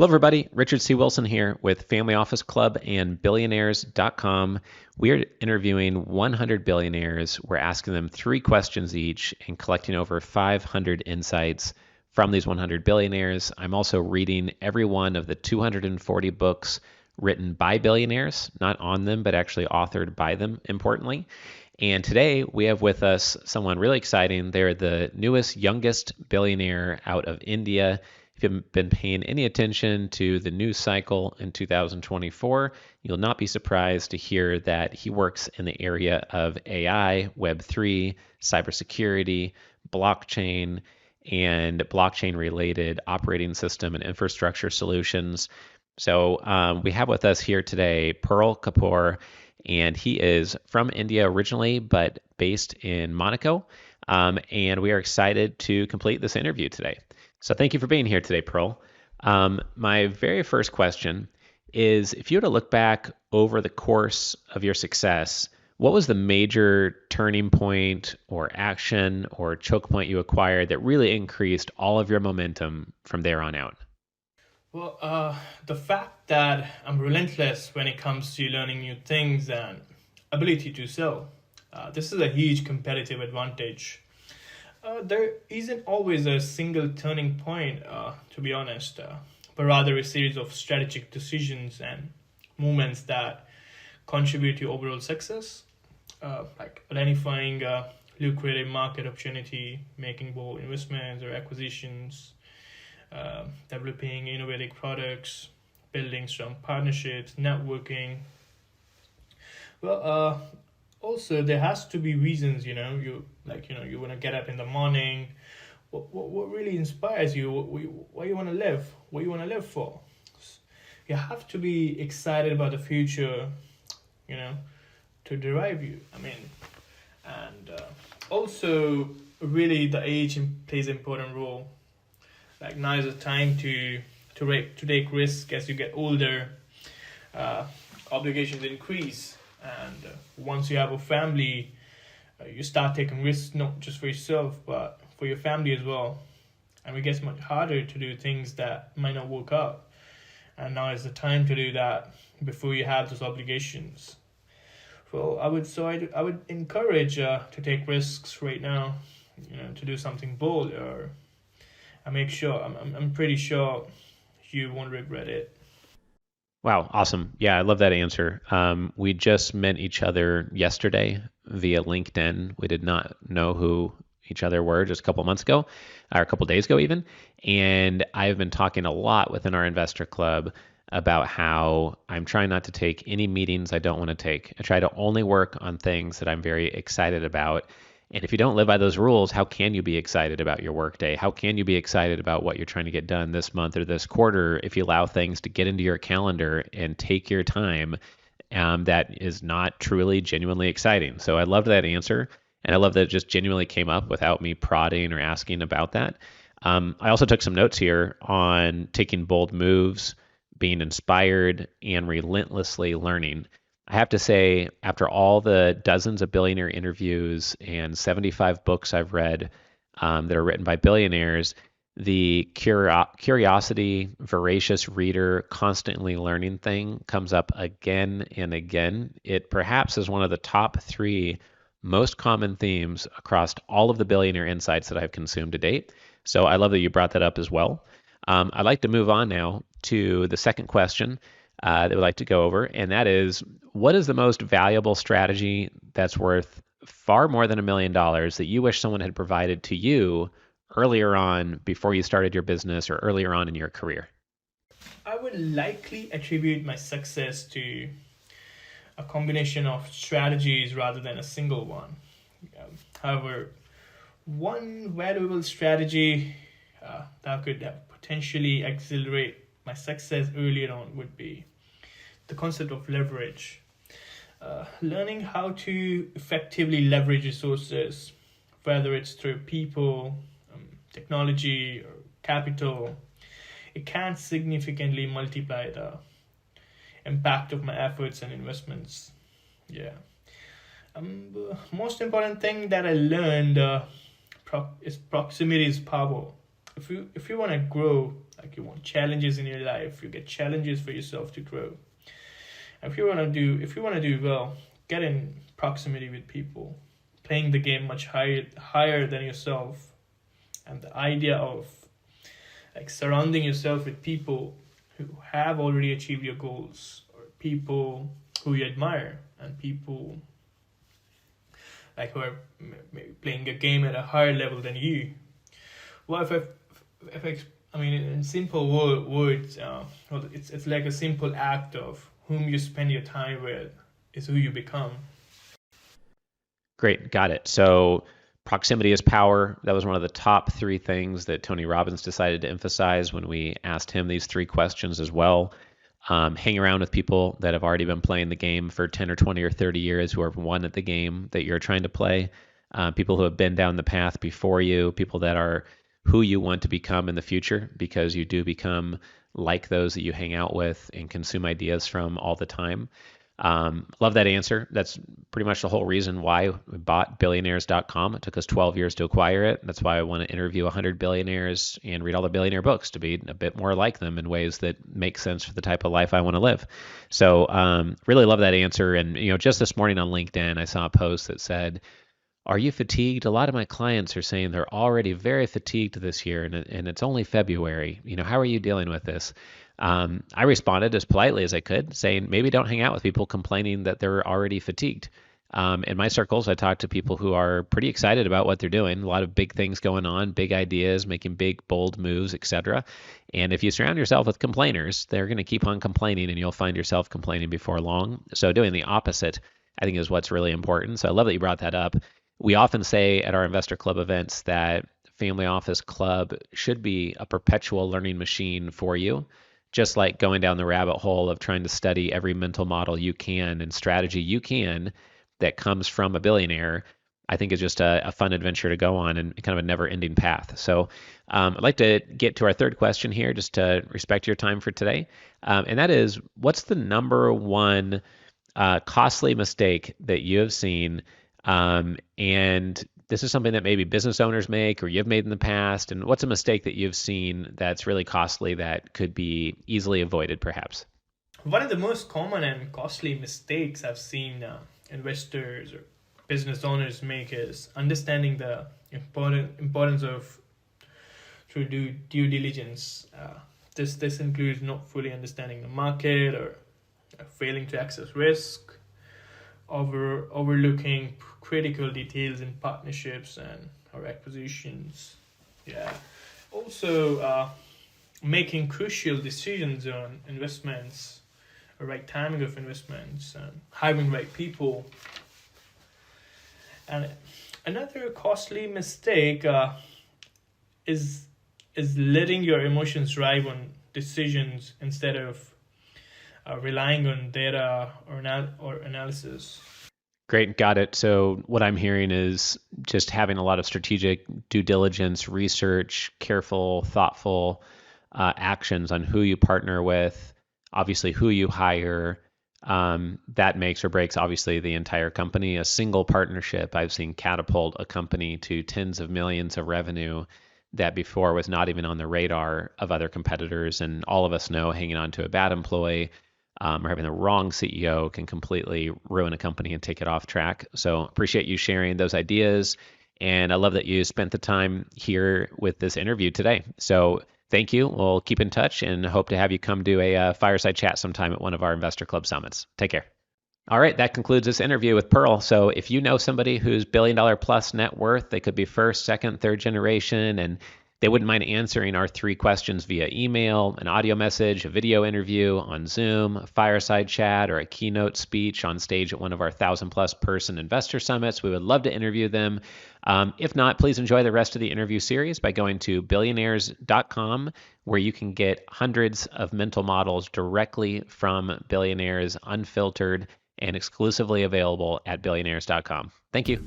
Hello, everybody. Richard C. Wilson here with Family Office Club and Billionaires.com. We are interviewing 100 billionaires. We're asking them 3 questions each and collecting over 500 insights from these 100 billionaires. I'm also reading every one of the 240 books written by billionaires, not on them, but actually authored by them, importantly. And today we have with us someone really exciting. They're the newest, youngest billionaire out of India. If you've been paying any attention to the news cycle in 2024, you'll not be surprised to hear that he works in the area of AI, Web3, cybersecurity, blockchain, and blockchain-related operating system and infrastructure solutions. So we have with us here today Pearl Kapur, and he is from India originally, but based in Monaco. And we are excited to complete this interview today. So thank you for being here today, Pearl. My very first question is, if you were to look back over the course of your success, what was the major turning point or action or choke point you acquired that really increased all of your momentum from there on out? The fact that I'm relentless when it comes to learning new things and ability to sell. This is a huge competitive advantage. There isn't always a single turning point, to be honest, but rather a series of strategic decisions and movements that contribute to overall success, like identifying a lucrative market opportunity, making bold investments or acquisitions, developing innovative products, building strong partnerships, networking. Well, also there has to be reasons, you want to get up in the morning. What really inspires you? What you want to live? What you want to live for? You have to be excited about the future, you know, to derive you. And also really the age plays an important role. Like now is the time to take risk as you get older. Obligations increase, and once you have a family, you start taking risks not just for yourself but for your family as well. And it gets much harder to do things that might not work out. And now is the time to do that before you have those obligations. Well, I would encourage to take risks right now, to do something bold, or I'm pretty sure you won't regret it. Wow, awesome. Yeah, I love that answer. We just met each other yesterday via LinkedIn. We did not know who each other were just a couple months ago, or a couple days ago even. And I've been talking a lot within our investor club about how I'm trying not to take any meetings I don't want to take. I try to only work on things that I'm very excited about. And if you don't live by those rules, how can you be excited about your workday? How can you be excited about what you're trying to get done this month or this quarter if you allow things to get into your calendar and take your time that is not truly, genuinely exciting? So I loved that answer. And I love that it just genuinely came up without me prodding or asking about that. I also took some notes here on taking bold moves, being inspired, and relentlessly learning. I have to say, after all the dozens of billionaire interviews and 75 books I've read that are written by billionaires, the curiosity, voracious reader, constantly learning thing comes up again and again. It perhaps is one of the top 3 most common themes across all of the billionaire insights that I've consumed to date. So I love that you brought that up as well. I'd like to move on now to the second question that we'd like to go over, and that is, what is the most valuable strategy that's worth far more than $1 million that you wish someone had provided to you earlier on before you started your business or earlier on in your career? I would likely attribute my success to a combination of strategies rather than a single one. However, one valuable strategy that could potentially accelerate my success earlier on would be the concept of leverage. Learning how to effectively leverage resources, whether it's through people, technology, or capital, it can significantly multiply the impact of my efforts and investments. Yeah. The most important thing that I learned is proximity is power. If you want to grow, Like you want challenges in your life, you get challenges for yourself to grow. If you want to do well, get in proximity with people, playing the game much higher than yourself, and the idea of like surrounding yourself with people who have already achieved your goals, or people who you admire, and people like who are maybe playing a game at a higher level than you. Well, I mean, in simple words, well, it's like a simple act of whom you spend your time with is who you become. Great, got it. So proximity is power. That was one of the top three things that Tony Robbins decided to emphasize when we asked him these three questions as well. Hang around with people that have already been playing the game for 10 or 20 or 30 years, who have won at the game that you're trying to play. People who have been down the path before you, people that are who you want to become in the future, because you do become like those that you hang out with and consume ideas from all the time. Love that answer. That's pretty much the whole reason why we bought billionaires.com. It took us 12 years to acquire it. That's why I want to interview 100 billionaires and read all the billionaire books to be a bit more like them in ways that make sense for the type of life I want to live. So really love that answer. And just this morning on LinkedIn, I saw a post that said, "Are you fatigued?" A lot of my clients are saying they're already very fatigued this year, and it's only February. How are you dealing with this? I responded as politely as I could, saying maybe don't hang out with people complaining that they're already fatigued. In my circles, I talk to people who are pretty excited about what they're doing, a lot of big things going on, big ideas, making big, bold moves, etc. And if you surround yourself with complainers, they're going to keep on complaining, and you'll find yourself complaining before long. So doing the opposite, I think, is what's really important. So I love that you brought that up. We often say at our investor club events that Family Office Club should be a perpetual learning machine for you. Just like going down the rabbit hole of trying to study every mental model you can and strategy you can that comes from a billionaire, I think is just a fun adventure to go on and kind of a never-ending path. So I'd like to get to our third question here, just to respect your time for today. And that is, what's the number one costly mistake that you have seen? And this is something that maybe business owners make or you've made in the past. And what's a mistake that you've seen that's really costly that could be easily avoided, perhaps? One of the most common and costly mistakes I've seen investors or business owners make is understanding the importance of through due diligence. This includes not fully understanding the market, or failing to access risk, overlooking critical details in partnerships and or acquisitions. Yeah. Also, making crucial decisions on investments, the right timing of investments, and hiring right people. And another costly mistake is letting your emotions drive on decisions instead of relying on data or analysis. Great, got it. So what I'm hearing is just having a lot of strategic due diligence, research, careful, thoughtful actions on who you partner with, obviously who you hire. That makes or breaks, obviously, the entire company. A single partnership I've seen catapult a company to tens of millions of revenue that before was not even on the radar of other competitors. And all of us know hanging on to a bad employee or having the wrong CEO can completely ruin a company and take it off track. So appreciate you sharing those ideas. And I love that you spent the time here with this interview today. So thank you. We'll keep in touch and hope to have you come do a fireside chat sometime at one of our Investor Club summits. Take care. All right, that concludes this interview with Pearl. So if you know somebody who's $1 billion plus net worth, they could be first, second, third generation, and they wouldn't mind answering our three questions via email, an audio message, a video interview on Zoom, a fireside chat, or a keynote speech on stage at one of our 1,000+ person investor summits, we would love to interview them. If not, please enjoy the rest of the interview series by going to billionaires.com, where you can get hundreds of mental models directly from billionaires, unfiltered and exclusively available at billionaires.com. Thank you.